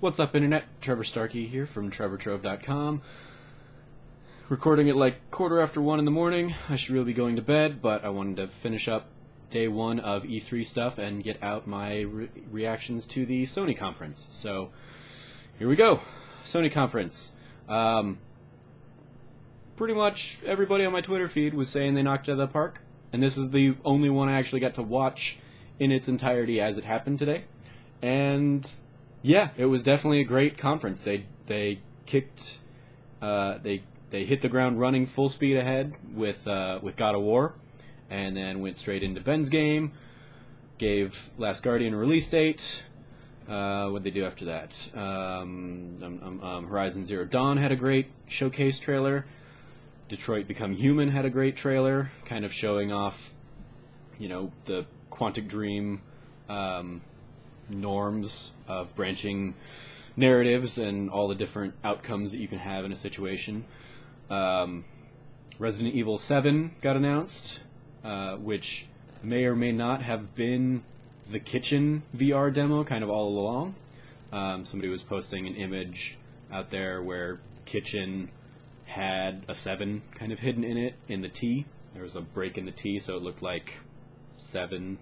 What's up, Internet? Trevor Starkey here from TrevorTrove.com. Recording at like 1:15 in the morning. I should really be going to bed, but I wanted to finish up day one of E3 stuff and get out my reactions to the Sony conference. So, here we go. Sony conference. Pretty much everybody on my Twitter feed was saying they knocked it out of the park, and this is the only one I actually got to watch in its entirety as it happened today. And yeah, it was definitely a great conference. They kicked, they hit the ground running full speed ahead with God of War, and then went straight into Ben's game. Gave Last Guardian a release date. What'd they do after that? Horizon Zero Dawn had a great showcase trailer. Detroit Become Human had a great trailer, kind of showing off, you know, the Quantic Dream norms of branching narratives and all the different outcomes that you can have in a situation. Resident Evil 7 got announced, which may or may not have been the Kitchen VR demo kind of all along. Somebody was posting an image out there where Kitchen had a 7 kind of hidden in it, in the T. There was a break in the T, so it looked like 7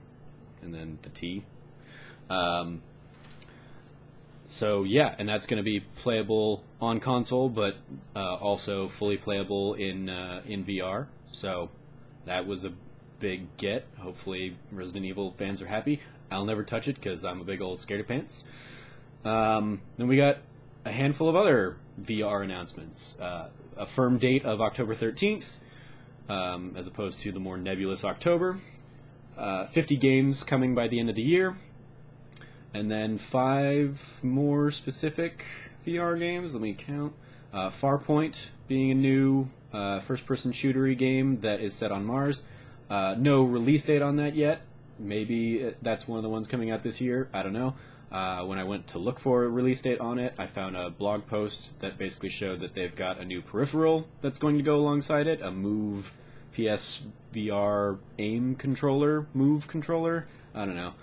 and then the T. So yeah, and that's going to be playable on console, but also fully playable in VR. So that was a big get. Hopefully Resident Evil fans are happy. I'll never touch it because I'm a big old scaredy pants. Then we got a handful of other VR announcements. A firm date of October 13th, as opposed to the more nebulous October. 50 games coming by the end of the year. And then 5 more specific VR games. Let me count. Farpoint being a new first-person shootery game that is set on Mars. No release date on that yet. Maybe that's one of the ones coming out this year. I don't know. When I went to look for a release date on it, I found a blog post that basically showed that they've got a new peripheral that's going to go alongside it, a Move PSVR aim controller, Move controller. I don't know.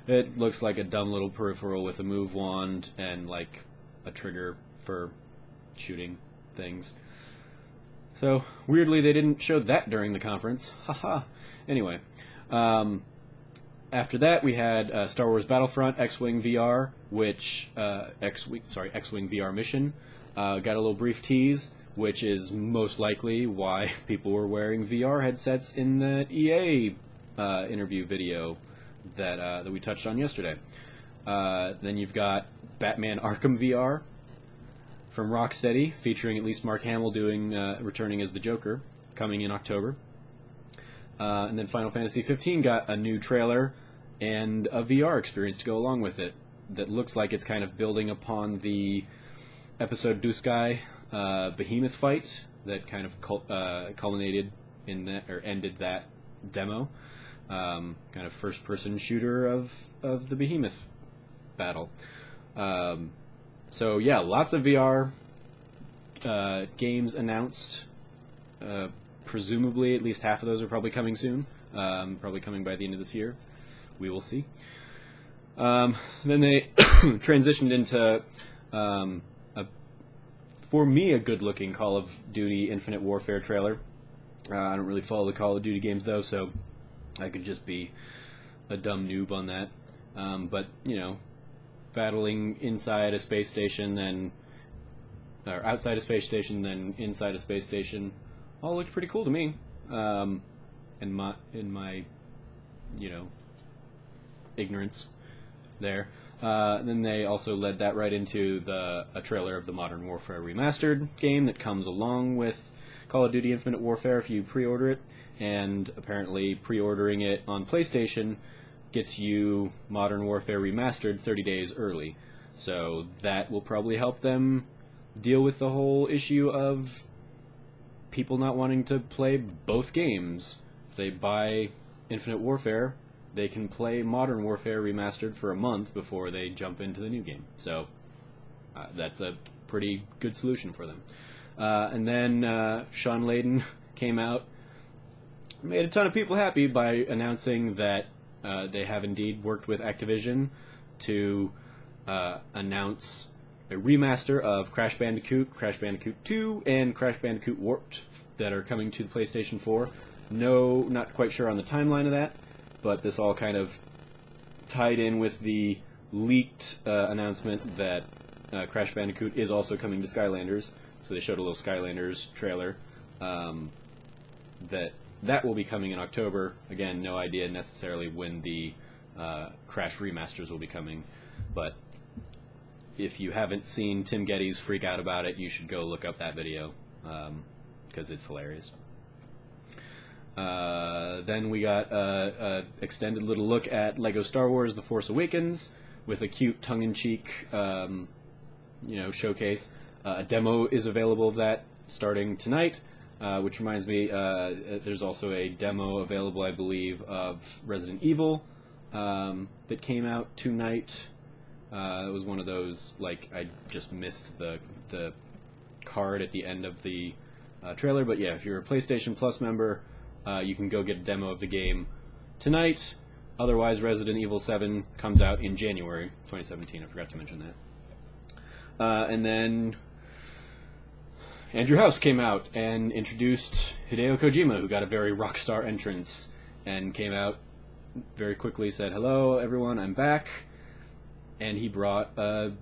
It looks like a dumb little peripheral with a Move wand and like a trigger for shooting things. So weirdly, they didn't show that during the conference. Haha. Anyway. After that, we had Star Wars Battlefront X-Wing VR, which X-Wing VR Mission got a little brief tease, which is most likely why people were wearing VR headsets in that EA interview video that we touched on yesterday. Then you've got Batman Arkham VR from Rocksteady, featuring at least Mark Hamill returning as the Joker, coming in October. And then Final Fantasy 15 got a new trailer and a VR experience to go along with it that looks like it's kind of building upon the episode Duskai Behemoth fight that kind of culminated in that, or ended that demo. Kind of first-person shooter of the Behemoth battle. So yeah, lots of VR games announced. Presumably, at least half of those are probably coming soon. Probably coming by the end of this year. We will see. Then they transitioned into, for me, a good-looking Call of Duty Infinite Warfare trailer. I don't really follow the Call of Duty games, though, so I could just be a dumb noob on that. But, you know, battling inside a space station, or outside a space station, then inside a space station, all looked pretty cool to me. In my, you know, ignorance there. Then they also led that right into a trailer of the Modern Warfare Remastered game that comes along with Call of Duty Infinite Warfare if you pre-order it. And apparently pre-ordering it on PlayStation gets you Modern Warfare Remastered 30 days early. So that will probably help them deal with the whole issue of people not wanting to play both games. If they buy Infinite Warfare, they can play Modern Warfare Remastered for a month before they jump into the new game. So that's a pretty good solution for them. And then Sean Layden came out, made a ton of people happy by announcing that they have indeed worked with Activision to announce a remaster of Crash Bandicoot, Crash Bandicoot 2, and Crash Bandicoot Warped that are coming to the PlayStation 4. No, not quite sure on the timeline of that, but this all kind of tied in with the leaked announcement that Crash Bandicoot is also coming to Skylanders. So they showed a little Skylanders trailer. That will be coming in October. Again, no idea necessarily when the Crash remasters will be coming, but if you haven't seen Tim Geddes freak out about it, you should go look up that video, because it's hilarious. Then we got a extended little look at LEGO Star Wars: The Force Awakens with a cute tongue-in-cheek, showcase. A demo is available of that starting tonight, which reminds me, there's also a demo available, I believe, of Resident Evil that came out tonight. It was one of those, like, I just missed the card at the end of the trailer, but yeah, if you're a PlayStation Plus member, you can go get a demo of the game tonight. Otherwise, Resident Evil 7 comes out in January 2017. I forgot to mention that. And then Andrew House came out and introduced Hideo Kojima, who got a very rockstar entrance and came out very quickly, said, "Hello, everyone, I'm back." And he brought a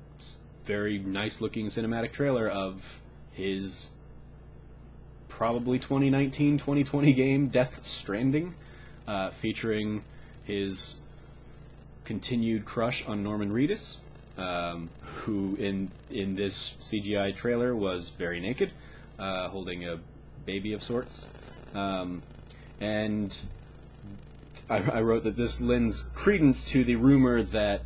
very nice-looking cinematic trailer of his probably 2019-2020 game, Death Stranding, featuring his continued crush on Norman Reedus, who in this CGI trailer was very naked, holding a baby of sorts. And I wrote that this lends credence to the rumor that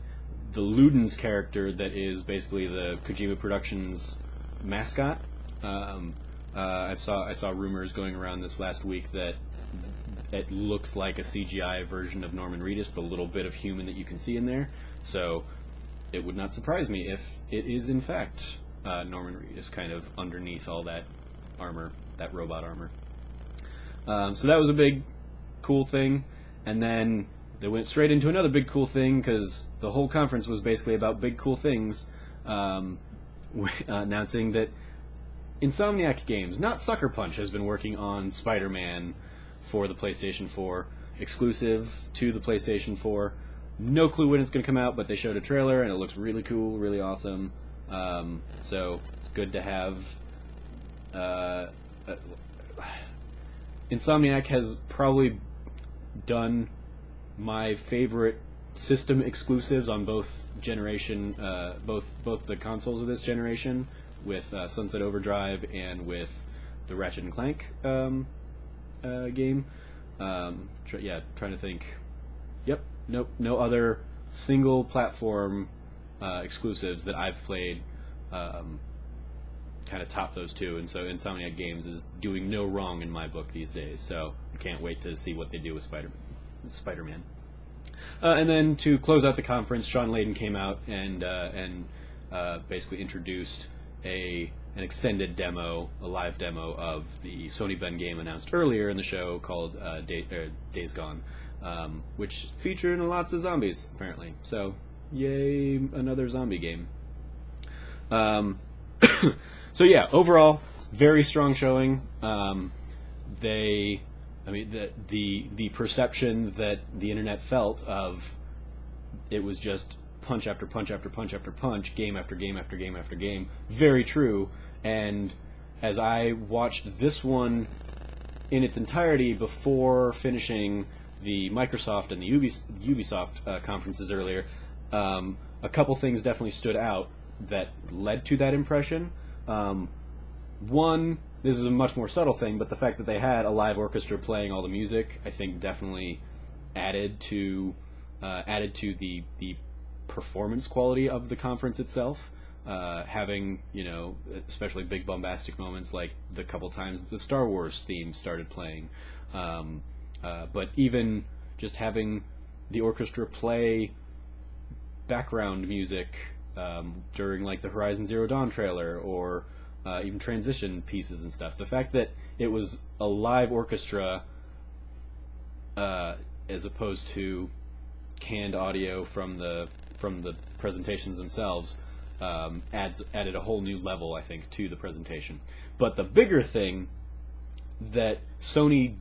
the Ludens character that is basically the Kojima Productions mascot. I saw rumors going around this last week that it looks like a CGI version of Norman Reedus, the little bit of human that you can see in there. So it would not surprise me if it is in fact Norman Reedus kind of underneath all that armor, that robot armor. So that was a big cool thing, and then they went straight into another big cool thing, because the whole conference was basically about big cool things, announcing that Insomniac Games, not Sucker Punch, has been working on Spider-Man for the PlayStation 4, exclusive to the PlayStation 4. No clue when it's going to come out, but they showed a trailer, and it looks really cool, really awesome. So it's good to have... Insomniac has probably done my favorite system exclusives on both generation, both the consoles of this generation, with Sunset Overdrive and with the Ratchet and Clank game. Trying to think. Yep, nope, no other single platform exclusives that I've played kind of top those two, and so Insomniac Games is doing no wrong in my book these days. So I can't wait to see what they do with Spider-Man. And then to close out the conference, Sean Layden came out and basically introduced an extended demo, a live demo of the Sony Ben game announced earlier in the show called Days Gone, which featured lots of zombies, apparently. So, yay, another zombie game. So yeah, overall, very strong showing. The perception that the internet felt of it was just punch after punch after punch after punch, game after game after game after game, very true. And as I watched this one in its entirety before finishing the Microsoft and the Ubisoft conferences earlier, a couple things definitely stood out that led to that impression. One, this is a much more subtle thing, but the fact that they had a live orchestra playing all the music, I think, definitely added to the performance quality of the conference itself. Having, especially big bombastic moments like the couple times the Star Wars theme started playing, but even just having the orchestra play background music during like the Horizon Zero Dawn trailer, or even transition pieces and stuff. The fact that it was a live orchestra as opposed to canned audio from the presentations themselves added a whole new level, I think, to the presentation. But the bigger thing that Sony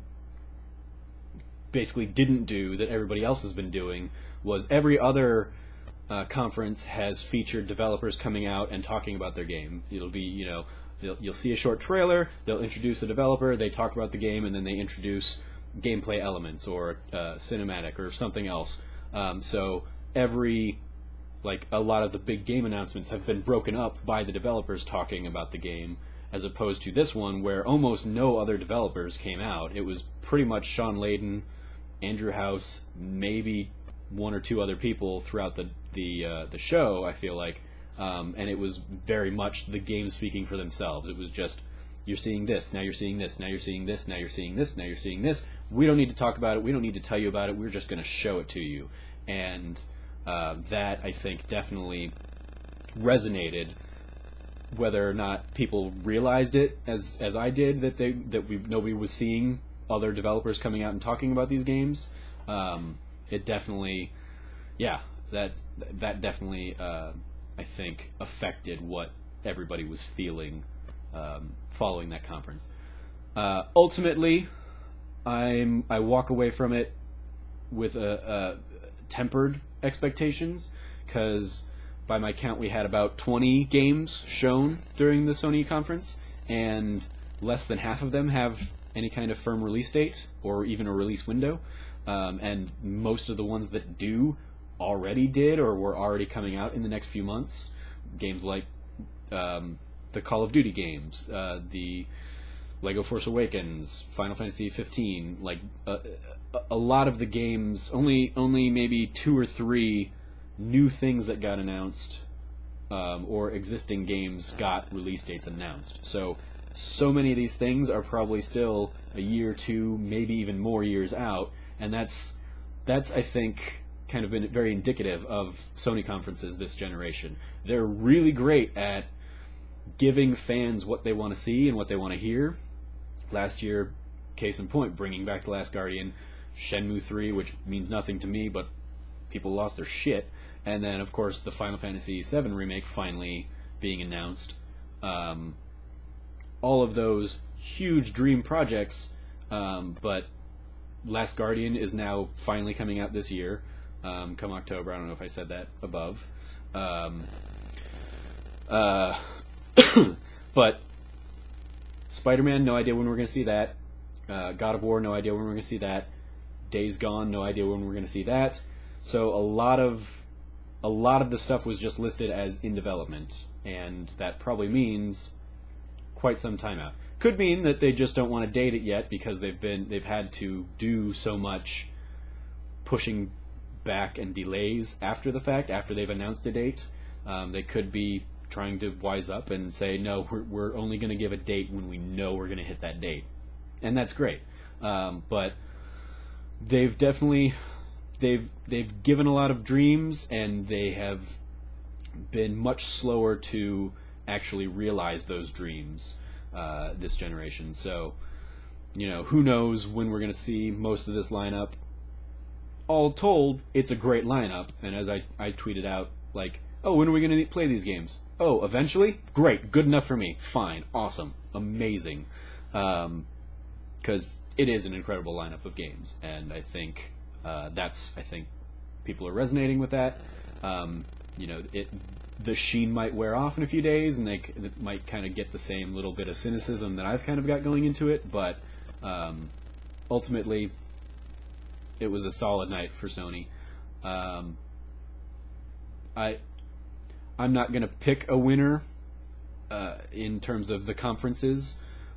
basically didn't do that everybody else has been doing was every other conference has featured developers coming out and talking about their game. It'll be, you'll see a short trailer, they'll introduce a developer, they talk about the game, and then they introduce gameplay elements or cinematic or something else. So a lot of the big game announcements have been broken up by the developers talking about the game, as opposed to this one where almost no other developers came out. It was pretty much Sean Layden, Andrew House, maybe one or two other people throughout the show, I feel like, and it was very much the game speaking for themselves. It was just, you're seeing this, now you're seeing this, now you're seeing this, now you're seeing this, now you're seeing this. We don't need to talk about it, we don't need to tell you about it, we're just going to show it to you. And that, I think, definitely resonated, whether or not people realized it as I did, nobody was seeing other developers coming out and talking about these games. It definitely, that definitely, I think, affected what everybody was feeling following that conference. Ultimately, I walk away from it with a tempered expectations, because by my count we had about 20 games shown during the Sony conference, and less than half of them have any kind of firm release date or even a release window. And most of the ones that do already did or were already coming out in the next few months. Games like the Call of Duty games, the Lego Force Awakens, Final Fantasy 15, like a lot of the games, only maybe 2 or 3 new things that got announced, or existing games got release dates announced. So many of these things are probably still a year, 2, maybe even more years out, and that's I think kind of been very indicative of Sony conferences this generation. They're really great at giving fans what they want to see and what they want to hear. Last year, case in point, bringing back The Last Guardian, Shenmue 3, which means nothing to me, but people lost their shit, and then, of course, the Final Fantasy VII Remake finally being announced. All of those huge dream projects, but Last Guardian is now finally coming out this year, come October. I don't know if I said that above. But Spider-Man, no idea when we're going to see that. God of War, no idea when we're going to see that. Days Gone, no idea when we're going to see that. So a lot of the stuff was just listed as in development, and that probably means quite some time out. Could mean that they just don't want to date it yet because they've had to do so much pushing back and delays after the fact, after they've announced a date. They could be trying to wise up and say, no, we're only going to give a date when we know we're going to hit that date, and that's great. But they've definitely they've given a lot of dreams, and they have been much slower to actually realize those dreams this generation. So, who knows when we're going to see most of this lineup. All told, it's a great lineup, and as I tweeted out, like, oh, when are we going to play these games? Oh, eventually? Great, good enough for me. Fine, awesome, amazing. Because it is an incredible lineup of games, and I think I think people are resonating with that. The sheen might wear off in a few days, and they might kind of get the same little bit of cynicism that I've kind of got going into it, but ultimately, it was a solid night for Sony. I'm not going to pick a winner in terms of the conferences,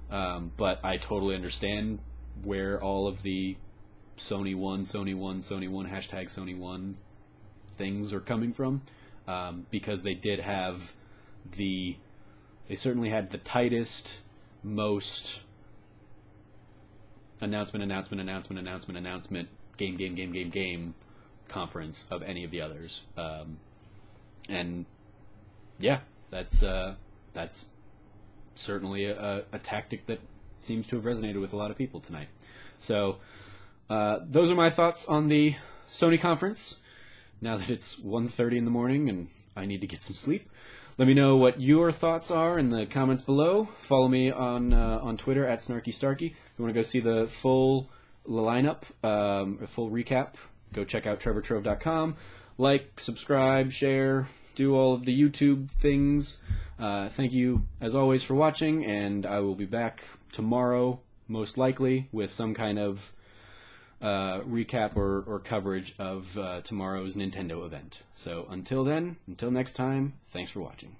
but I totally understand where all of the Sony won, hashtag Sony won things are coming from, because they did have they certainly had the tightest, most announcement, game conference of any of the others. And yeah, that's certainly a tactic that seems to have resonated with a lot of people tonight. So those are my thoughts on the Sony conference. Now that it's 1:30 in the morning and I need to get some sleep, Let me know what your thoughts are in the comments below. Follow me on Twitter at SnarkyStarky. If you want to go see the full lineup, a full recap, go check out TrevorTrove.com. Like, subscribe, share, do all of the YouTube things. Thank you, as always, for watching, and I will be back tomorrow, most likely, with some kind of recap or coverage of tomorrow's Nintendo event. So until then, until next time, thanks for watching.